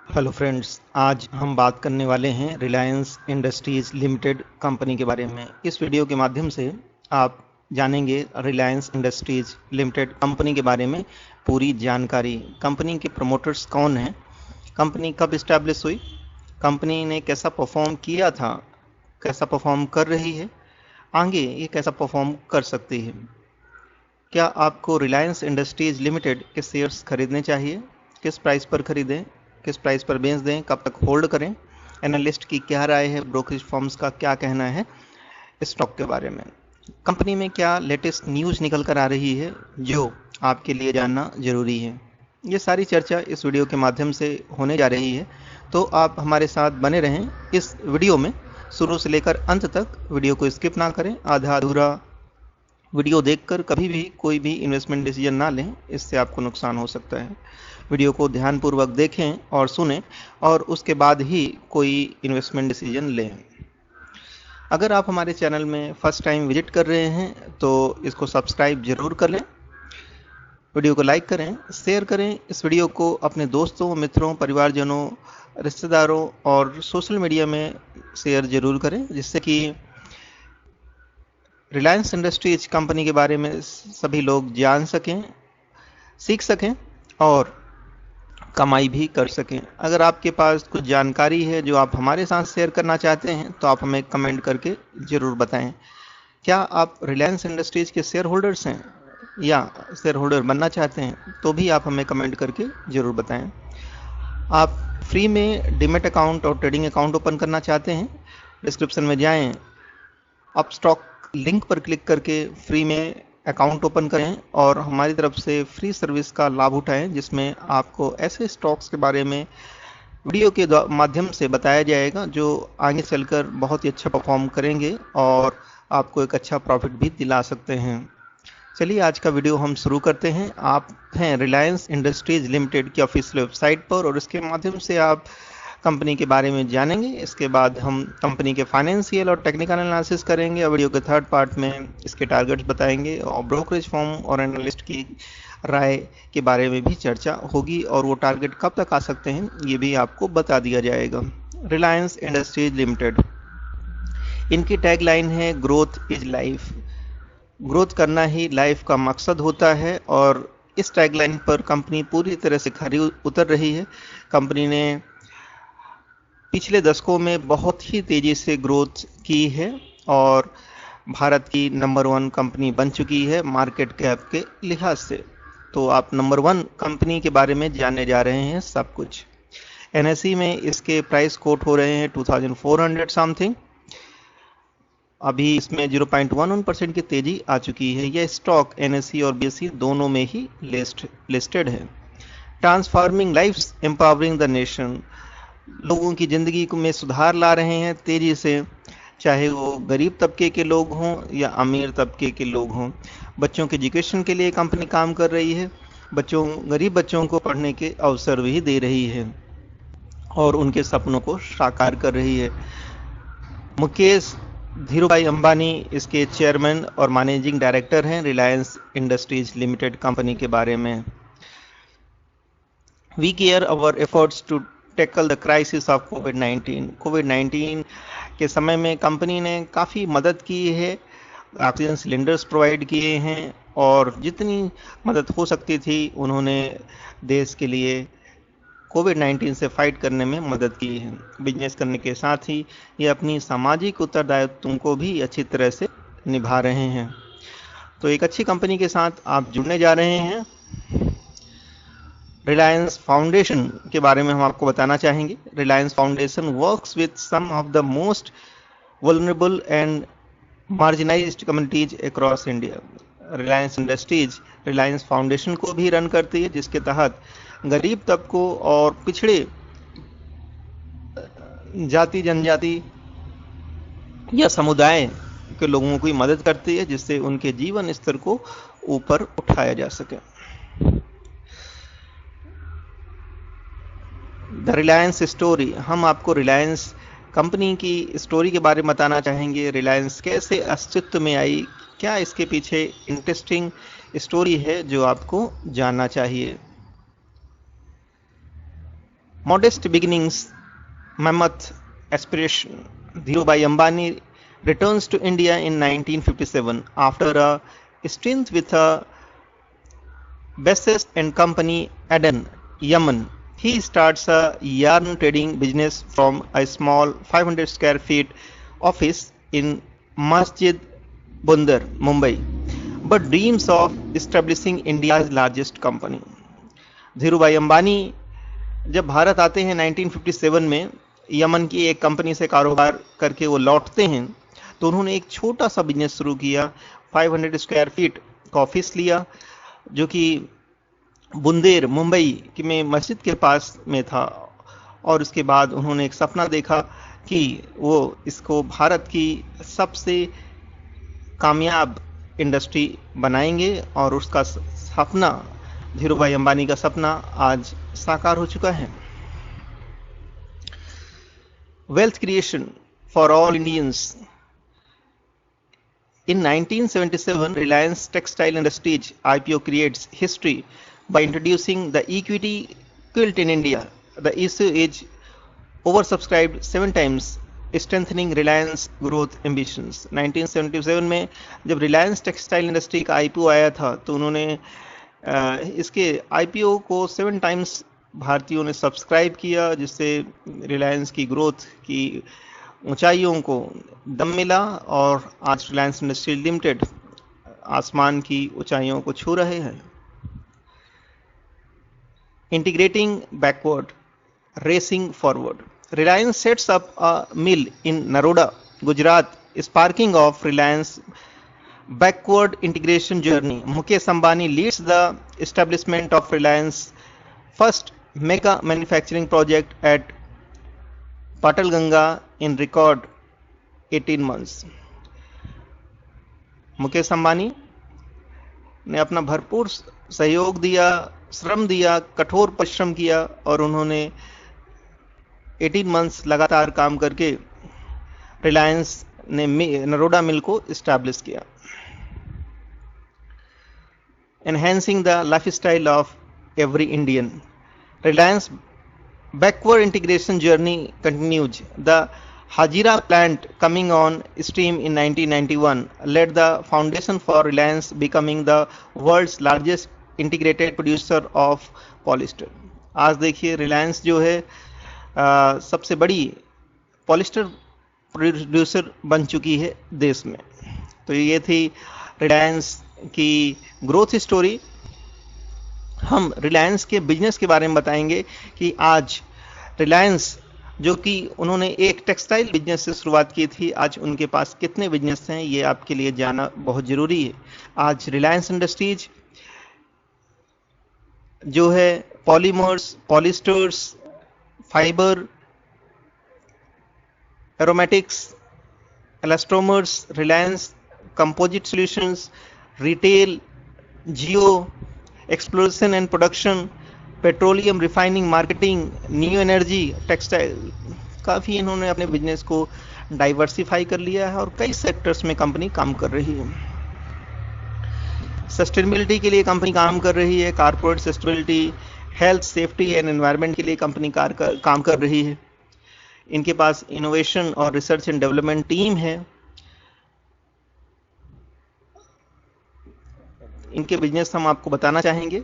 Hello friends, आज हम बात करने वाले हैं रिलायंस इंडस्ट्रीज लिमिटेड कंपनी के बारे में। इस वीडियो के माध्यम से आप जानेंगे रिलायंस इंडस्ट्रीज लिमिटेड कंपनी के बारे में पूरी जानकारी। कंपनी के प्रमोटर्स कौन हैं, कंपनी कब इस्टेब्लिश हुई, कंपनी ने कैसा परफॉर्म किया था, कैसा परफॉर्म कर रही है, आगे ये कैसा परफॉर्म कर सकती है। क्या आपको रिलायंस इंडस्ट्रीज लिमिटेड के शेयर्स खरीदने चाहिए, किस प्राइस पर खरीदें, किस प्राइस पर बेच दें, कब तक होल्ड करें, एनालिस्ट की क्या राय है, ब्रोकरेज फर्म्स का क्या कहना है स्टॉक के बारे में, कंपनी में क्या लेटेस्ट न्यूज़ निकल कर आ रही है जो आपके लिए जानना ज़रूरी है। ये सारी चर्चा इस वीडियो के माध्यम से होने जा रही है, तो आप हमारे साथ बने रहें इस वीडियो में शुरू से लेकर अंत तक। वीडियो को स्किप ना करें, आधा अधूरा वीडियो देखकर कभी भी कोई भी इन्वेस्टमेंट डिसीजन ना लें, इससे आपको नुकसान हो सकता है। वीडियो को ध्यानपूर्वक देखें और सुनें और उसके बाद ही कोई इन्वेस्टमेंट डिसीजन लें। अगर आप हमारे चैनल में फर्स्ट टाइम विजिट कर रहे हैं तो इसको सब्सक्राइब जरूर कर लें, वीडियो को लाइक करें, शेयर करें इस वीडियो को अपने दोस्तों, मित्रों, परिवारजनों, रिश्तेदारों और सोशल मीडिया में शेयर जरूर करें, जिससे कि रिलायंस इंडस्ट्रीज कंपनी के बारे में सभी लोग जान सकें, सीख सकें और कमाई भी कर सकें। अगर आपके पास कुछ जानकारी है जो आप हमारे साथ शेयर करना चाहते हैं तो आप हमें कमेंट करके ज़रूर बताएं। क्या आप रिलायंस इंडस्ट्रीज के शेयर होल्डर्स हैं या शेयर होल्डर बनना चाहते हैं तो भी आप हमें कमेंट करके ज़रूर बताएं। आप फ्री में डीमैट अकाउंट और ट्रेडिंग अकाउंट ओपन करना चाहते हैं, डिस्क्रिप्शन में जाएं, अपस्टॉक लिंक पर क्लिक करके फ्री में अकाउंट ओपन करें और हमारी तरफ से फ्री सर्विस का लाभ उठाएं, जिसमें आपको ऐसे स्टॉक्स के बारे में वीडियो के माध्यम से बताया जाएगा जो आगे चलकर बहुत ही अच्छा परफॉर्म करेंगे और आपको एक अच्छा प्रॉफिट भी दिला सकते हैं। चलिए आज का वीडियो हम शुरू करते हैं। आप हैं रिलायंस इंडस्ट्रीज लिमिटेड की ऑफिशियल वेबसाइट पर और इसके माध्यम से आप कंपनी के बारे में जानेंगे। इसके बाद हम कंपनी के फाइनेंशियल और टेक्निकल एनालिसिस करेंगे और वीडियो के थर्ड पार्ट में इसके टारगेट्स बताएंगे और ब्रोकरेज फर्म और एनालिस्ट की राय के बारे में भी चर्चा होगी और वो टारगेट कब तक आ सकते हैं ये भी आपको बता दिया जाएगा। रिलायंस इंडस्ट्रीज लिमिटेड, इनकी टैगलाइन है ग्रोथ इज लाइफ। ग्रोथ करना ही लाइफ का मकसद होता है और इस टैगलाइन पर कंपनी पूरी तरह से खरी उतर रही है। कंपनी ने पिछले दशकों में बहुत ही तेज़ी से ग्रोथ की है और भारत की नंबर 1 कंपनी बन चुकी है मार्केट कैप के लिहाज से। तो आप नंबर 1 कंपनी के बारे में जानने जा रहे हैं सब कुछ। एनएसई में इसके प्राइस कोट हो रहे हैं 2400 समथिंग। अभी इसमें 0.11% की तेज़ी आ चुकी है। यह स्टॉक एनएसई और बीएसई दोनों में ही लिस्टेड है। Transforming lifes, empowering the nation, लोगों की ज़िंदगी में सुधार ला रहे हैं तेज़ी से, चाहे वो गरीब तबके के लोग हों या अमीर तबके के लोग हों। बच्चों के एजुकेशन के लिए कंपनी काम कर रही है, गरीब बच्चों को पढ़ने के अवसर भी दे रही है और उनके सपनों को साकार कर रही है। मुकेश धीरूभाई अंबानी इसके चेयरमैन और मैनेजिंग डायरेक्टर हैं रिलायंस इंडस्ट्रीज लिमिटेड कंपनी के बारे में। We care our efforts to tackle the crisis of कोविड-19 के समय में कंपनी ने काफ़ी मदद की है, ऑक्सीजन सिलेंडर्स प्रोवाइड किए हैं और जितनी मदद हो सकती थी उन्होंने देश के लिए कोविड-19 से फाइट करने में मदद की है। बिजनेस करने के साथ ही ये अपनी सामाजिक उत्तरदायित्वों को भी अच्छी तरह से निभा रहे हैं। तो एक अच्छी कंपनी के साथ आप जुड़ने जा रहे हैं। रिलायंस फाउंडेशन के बारे में हम आपको बताना चाहेंगे। Reliance Foundation works with some of the most vulnerable and marginalised communities across India. Reliance Industries Reliance Foundation को भी रन करती है, जिसके तहत गरीब तबकों और पिछड़े जाति जनजाति या समुदाय के लोगों की मदद करती है, जिससे उनके जीवन स्तर को ऊपर उठाया जा सके। द रिलायंस स्टोरी, हम आपको रिलायंस कंपनी की स्टोरी के बारे में बताना चाहेंगे। रिलायंस कैसे अस्तित्व में आई, क्या इसके पीछे इंटरेस्टिंग स्टोरी है जो आपको जानना चाहिए। Modest beginnings, mammoth aspiration. Dhirubhai Ambani returns to India in 1957 after a stint with a Besses and Company, Aden, Yemen. He starts a yarn trading business from a small 500 square feet office in Masjid Bunder, Mumbai, but dreams of establishing India's largest company. Dhirubhai Ambani जब भारत आते हैं 1957 में, Yemen की एक company से कारोबार करके वो लौटते हैं, तो उन्होंने एक छोटा सा बिजनेस शुरू किया। 500 स्क्वायर फीट का ऑफिस लिया जो कि बुंदेर, मुंबई की में मस्जिद के पास में था, और उसके बाद उन्होंने एक सपना देखा कि वो इसको भारत की सबसे कामयाब इंडस्ट्री बनाएंगे, और उसका सपना, धीरूभाई अंबानी का सपना आज साकार हो चुका है। Wealth creation for all Indians. In 1977, Reliance Textile Industries IPO creates history by introducing the equity quilt in India. The issue is oversubscribed 7 times, strengthening Reliance growth ambitions. 1977 में जब Reliance Textile Industry का IPO आया था, तो उन्होंने इसके IPO को 7 times भारतीयों ने सब्सक्राइब किया, जिससे रिलायंस की ग्रोथ की ऊंचाइयों को दम मिला, और आज रिलायंस इंडस्ट्री लिमिटेड आसमान की ऊंचाइयों को छू रहे हैं। Integrating backward, racing forward. Reliance sets up a mill in Naroda, Gujarat, sparking of Reliance backward integration journey. Mukesh Ambani leads the establishment of Reliance first mega manufacturing project at Patalganga in record 18 months. Mukesh Ambani ने अपना भरपूर सहयोग दिया, श्रम दिया, कठोर परिश्रम किया, और उन्होंने 18 मंथ्स लगातार काम करके रिलायंस ने नरोडा मिल को इस्टेब्लिश किया। Enhancing the lifestyle of every Indian. Reliance backward integration journey continues. The Hajira plant coming on stream in 1991 laid the foundation for Reliance becoming the world's largest integrated producer of polyester. आज देखिए रिलायंस जो है सबसे बड़ी polyester producer बन चुकी है देश में। तो ये थी रिलायंस की ग्रोथ स्टोरी। हम रिलायंस के बिजनेस के बारे में बताएंगे कि आज रिलायंस, जो कि उन्होंने एक टेक्सटाइल बिजनेस से शुरुआत की थी, आज उनके पास कितने बिजनेस हैं, ये आपके लिए जानना बहुत ज़रूरी है। आज रिलायंस इंडस्ट्रीज जो है polymers, polyesters, fibre, aromatics, elastomers, Reliance composite solutions, retail, Jio, exploration and production, petroleum refining, marketing, new energy, textile, काफ़ी इन्होंने अपने बिजनेस को डाइवर्सिफाई कर लिया है और कई सेक्टर्स में कंपनी काम कर रही है। सस्टेनेबिलिटी के लिए कंपनी काम कर रही है, corporate sustainability, health, safety and environment के लिए कंपनी काम कर रही है। इनके पास इनोवेशन और रिसर्च एंड डेवलपमेंट टीम है। इनके बिजनेस हम आपको बताना चाहेंगे।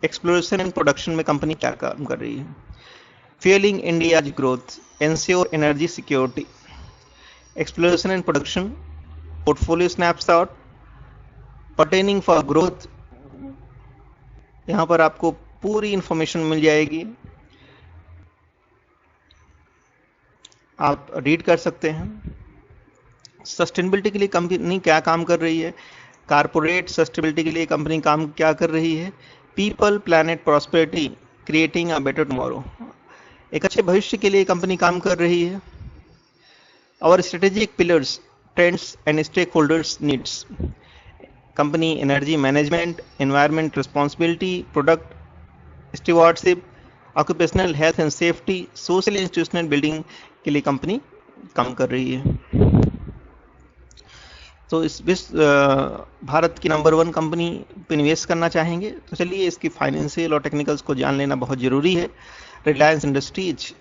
एक्सप्लोरेशन एंड प्रोडक्शन में कंपनी क्या काम कर रही है। Fuelling India's growth, ensure energy security, exploration and production, portfolio snapshot, pertaining for growth. यहाँ पर आपको पूरी इंफॉर्मेशन मिल जाएगी, आप रीड कर सकते हैं। सस्टेनेबिलिटी के लिए कंपनी क्या काम कर रही है, कारपोरेट सस्टेनेबिलिटी के लिए कंपनी काम क्या कर रही है, people, planet, prosperity, creating a better tomorrow, एक अच्छे भविष्य के लिए कंपनी काम कर रही है। और strategic pillars, trends and stakeholders needs, company energy management, environment responsibility, product stewardship, occupational health and safety, social institutional building के लिए कंपनी काम कर रही है। तो इस भारत की नंबर 1 कंपनी पे निवेश करना चाहेंगे, तो चलिए इसकी फाइनेंशियल और टेक्निकल्स को जान लेना बहुत ज़रूरी है। Reliance industries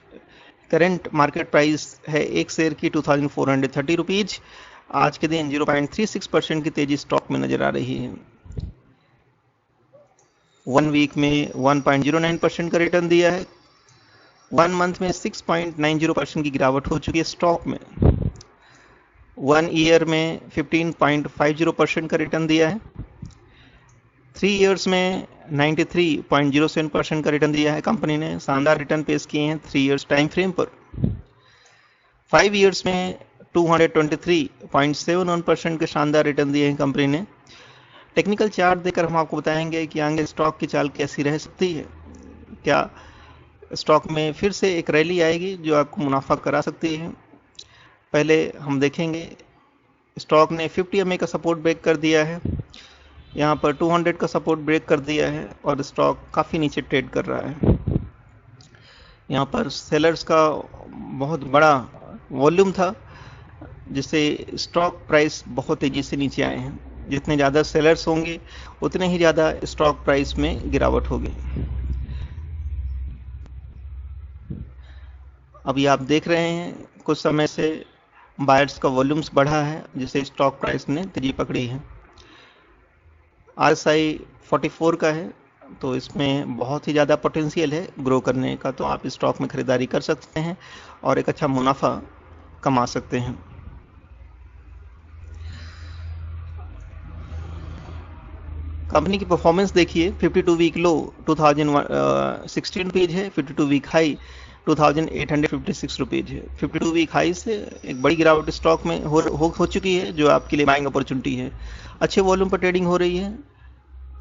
current market price है एक शेयर की 2430 रुपीज। आज के दिन 0.36% की तेजी स्टॉक में नजर आ रही है। 1 वीक में 1.09% का रिटर्न दिया है। 1 मंथ में 6.90% की गिरावट हो चुकी है स्टॉक में। 1 ईयर में 15.50% का रिटर्न दिया है। 3 इयर्स में 93.07% का रिटर्न दिया है। कंपनी ने शानदार रिटर्न पेश किए हैं 3 इयर्स टाइम फ्रेम पर। 5 इयर्स में 223.71% के शानदार रिटर्न दिए हैं कंपनी ने। टेक्निकल चार्ट देकर हम आपको बताएंगे कि आगे स्टॉक की चाल कैसी रह सकती है। क्या स्टॉक में फिर से एक रैली आएगी जो आपको मुनाफा करा सकती है। पहले हम देखेंगे स्टॉक ने 50 MA का सपोर्ट ब्रेक कर दिया है। यहाँ पर 200 का सपोर्ट ब्रेक कर दिया है और स्टॉक काफ़ी नीचे ट्रेड कर रहा है। यहाँ पर सेलर्स का बहुत बड़ा वॉल्यूम था जिससे स्टॉक प्राइस बहुत तेज़ी से नीचे आए हैं। जितने ज़्यादा सेलर्स होंगे उतने ही ज़्यादा स्टॉक प्राइस में गिरावट होगी। अभी आप देख रहे हैं कुछ समय से बायर्स का वॉल्यूम्स बढ़ा है जिससे स्टॉक प्राइस ने तेजी पकड़ी है। RSI 44 का है तो इसमें बहुत ही ज़्यादा पोटेंशियल है ग्रो करने का, तो आप स्टॉक में खरीदारी कर सकते हैं और एक अच्छा मुनाफा कमा सकते हैं। कंपनी की परफॉर्मेंस देखिए। 52 वीक लो 2016 रुपीज है। 52 वीक हाई 2856 रुपीज है। 52 वीक हाई से एक बड़ी गिरावट स्टॉक में हो चुकी है जो आपके लिए बाइंग अपॉर्चुनिटी है। अच्छे वॉल्यूम पर ट्रेडिंग हो रही है।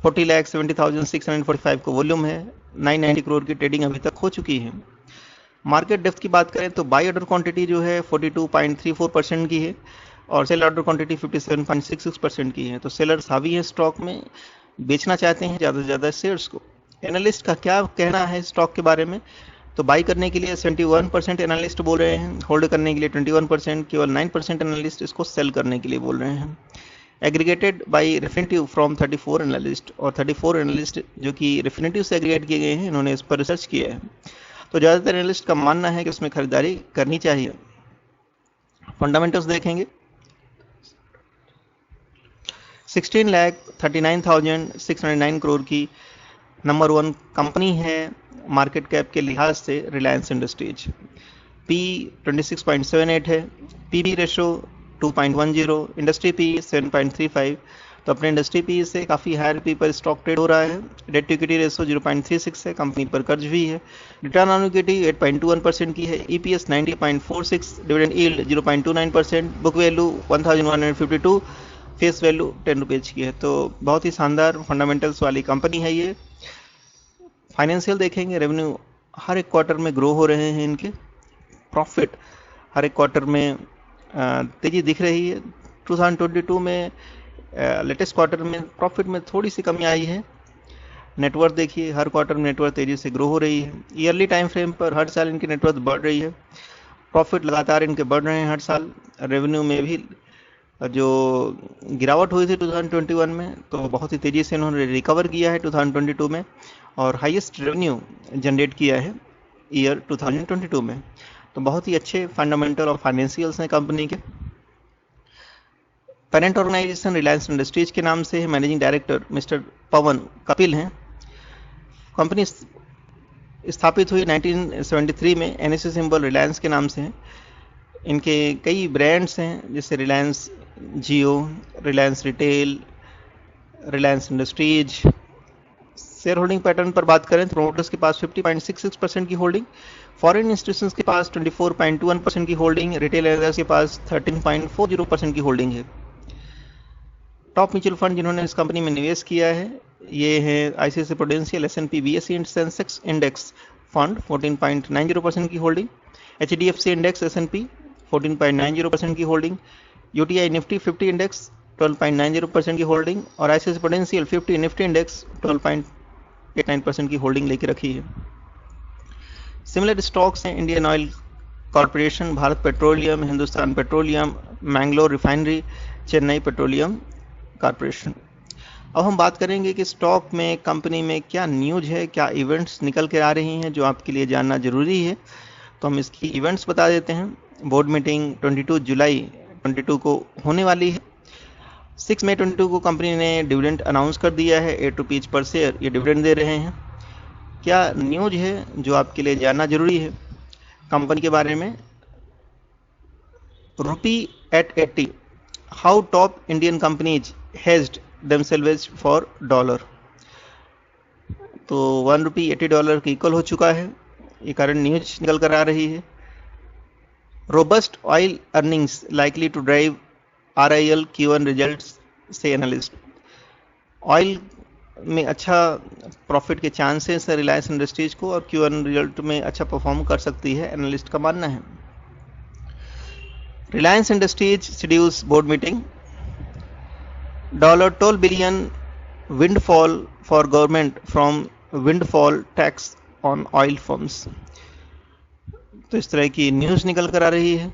40,70,645 का वॉल्यूम है। 990 करोड़ की ट्रेडिंग अभी तक हो चुकी है। मार्केट डेप्थ की बात करें तो बाई ऑर्डर क्वांटिटी जो है 42.34% की है और सेल ऑर्डर क्वांटिटी 57.66% की है। तो सेलर्स हावी हैं स्टॉक में, बेचना चाहते हैं ज़्यादा से ज़्यादा शेयर्स को। एनालिस्ट का क्या कहना है स्टॉक के बारे में, तो बाई करने के लिए 71% एनालिस्ट बोल रहे हैं, होल्ड करने के लिए 21%, केवल 9% एनालिस्ट इसको सेल करने के लिए बोल रहे हैं। एग्रीगेटेड बाई रेफिनेटिव फ्रॉम 34 एनालिस्ट, और 34 एनालिस्ट जो कि रेफिनेटिव से एग्रीगेट किए गए हैं, इन्होंने इस पर रिसर्च किया है। तो ज़्यादातर एनालिस्ट का मानना है कि उसमें खरीदारी करनी चाहिए। फंडामेंटल्स देखेंगे। 16,39,609 करोड़ की नंबर 1 कंपनी है मार्केट कैप के लिहाज से रिलायंस इंडस्ट्रीज। पी 26.78 है। PB ratio 2.10, industry P 7.35। तो अपने इंडस्ट्री पी से काफ़ी हायर पी पर स्टॉक ट्रेड हो रहा है। डेट टू इक्विटी रेशो 0.36 है। कंपनी पर कर्ज भी है। रिटर्न ऑन इक्विटी 8.21% की है। EPS 90.46, dividend yield 0.29%, book value 1152, face value 10 rupees की है। तो बहुत ही शानदार फंडामेंटल्स वाली कंपनी है ये। फाइनेंशियल देखेंगे। रेवेन्यू हर एक क्वार्टर में ग्रो हो रहे हैं इनके। प्रॉफिट हर एक क्वार्टर में तेजी दिख रही है। 2022 में लेटेस्ट क्वार्टर में प्रॉफिट में थोड़ी सी कमी आई है। नेटवर्थ देखिए, हर क्वार्टर में नेटवर्थ तेजी से ग्रो हो रही है। ईयरली टाइम फ्रेम पर हर साल इनकी नेटवर्थ बढ़ रही है। प्रॉफिट लगातार इनके बढ़ रहे हैं हर साल। रेवेन्यू में भी जो गिरावट हुई थी 2021 में, तो बहुत ही तेज़ी से इन्होंने रिकवर किया है 2022 में और हाईएस्ट रेवेन्यू जनरेट किया है ईयर 2022 में। तो बहुत ही अच्छे फंडामेंटल और फाइनेंशियल्स हैं कंपनी के। पेरेंट ऑर्गेनाइजेशन रिलायंस इंडस्ट्रीज के नाम से है। मैनेजिंग डायरेक्टर मिस्टर पवन कपिल हैं। कंपनी स्थापित हुई 1973 में। एनएससी सिंबल रिलायंस के नाम से है। इनके कई ब्रांड्स हैं जैसे Reliance Jio, Reliance retail, Reliance Industries. Share holding pattern पर बात करें तो प्रोमोटर्स के पास 50.66% की होल्डिंग, फॉरेन इंस्टीट्यूशंस के पास 24.21% की होल्डिंग, रिटेल एजेंट्स के पास 13.40% की होल्डिंग है। टॉप म्यूचुअल फंड जिन्होंने इस कंपनी में निवेश किया है ये है ICICI Prudential, S and P BSE and Sensex index fund 14.90% की होल्डिंग, एचडीएफसी इंडेक्स एस&पी 14.90% की होल्डिंग, यूटीआई निफ्टी 50 इंडेक्स 12.90% की होल्डिंग और आईसीआईसीआई प्रूडेंशियल 50 निफ्टी इंडेक्स 12.89% की होल्डिंग लेके रखी है। सिमिलर स्टॉक्स हैं Indian oil corporation, Bharat petroleum, Hindustan petroleum, Mangalore refinery, Chennai petroleum corporation. अब हम बात करेंगे कि स्टॉक में, कंपनी में क्या न्यूज़ है, क्या इवेंट्स निकल के आ रही हैं जो आपके लिए जानना ज़रूरी है। तो हम इसकी इवेंट्स बता देते हैं। बोर्ड मीटिंग 22 जुलाई 22 को होने वाली है। 6 मई 22 को कंपनी ने डिविडेंड अनाउंस कर दिया है, 8 रुपीज़ पर शेयर ये डिविडेंड दे रहे हैं। क्या न्यूज़ है जो आपके लिए जानना जरूरी है कंपनी के बारे में। Rupee at 80, how top Indian companies hedged themselves for dollar. तो 1 रुपी $80 के इक्वल हो चुका है, ये करंट न्यूज निकल कर आ रही है। Robust oil earnings likely to drive RIL Q1 results से एनालिस्ट। ऑयल में अच्छा प्रॉफिट के चांसेस है रिलायंस इंडस्ट्रीज को, और Q1 रिजल्ट में अच्छा परफॉर्म कर सकती है, एनालिस्ट का मानना है। Reliance industries schedules board meeting. $12 billion windfall for government from windfall tax on oil firms। तो इस तरह की न्यूज़ निकल कर आ रही है।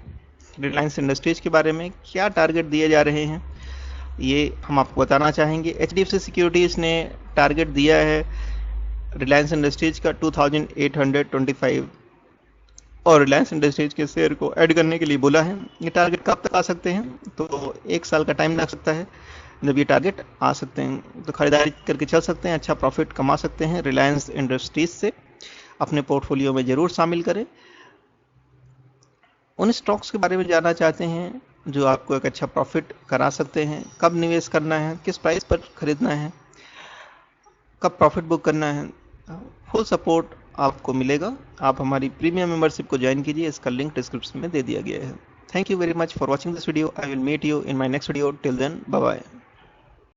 रिलायंस इंडस्ट्रीज के बारे में क्या टारगेट दिए जा रहे हैं ये हम आपको बताना चाहेंगे। HDFC सिक्योरिटीज़ ने टारगेट दिया है रिलायंस इंडस्ट्रीज का 2825, और रिलायंस इंडस्ट्रीज के शेयर को ऐड करने के लिए बोला है। ये टारगेट कब तक आ सकते हैं, तो 1 साल का टाइम लग सकता है जब ये टारगेट आ सकते हैं। तो खरीदारी करके चल सकते हैं, अच्छा प्रॉफिट कमा सकते हैं रिलायंस इंडस्ट्रीज से। अपने पोर्टफोलियो में ज़रूर शामिल करें। उन स्टॉक्स के बारे में जानना चाहते हैं जो आपको एक अच्छा प्रॉफिट करा सकते हैं, कब निवेश करना है, किस प्राइस पर खरीदना है, कब प्रॉफिट बुक करना है, फुल सपोर्ट आपको मिलेगा। आप हमारी प्रीमियम मेंबरशिप को ज्वाइन कीजिए, इसका लिंक डिस्क्रिप्शन में दे दिया गया है। Thank you very much for watching this video. I will meet you in my next video. Till then, bye bye.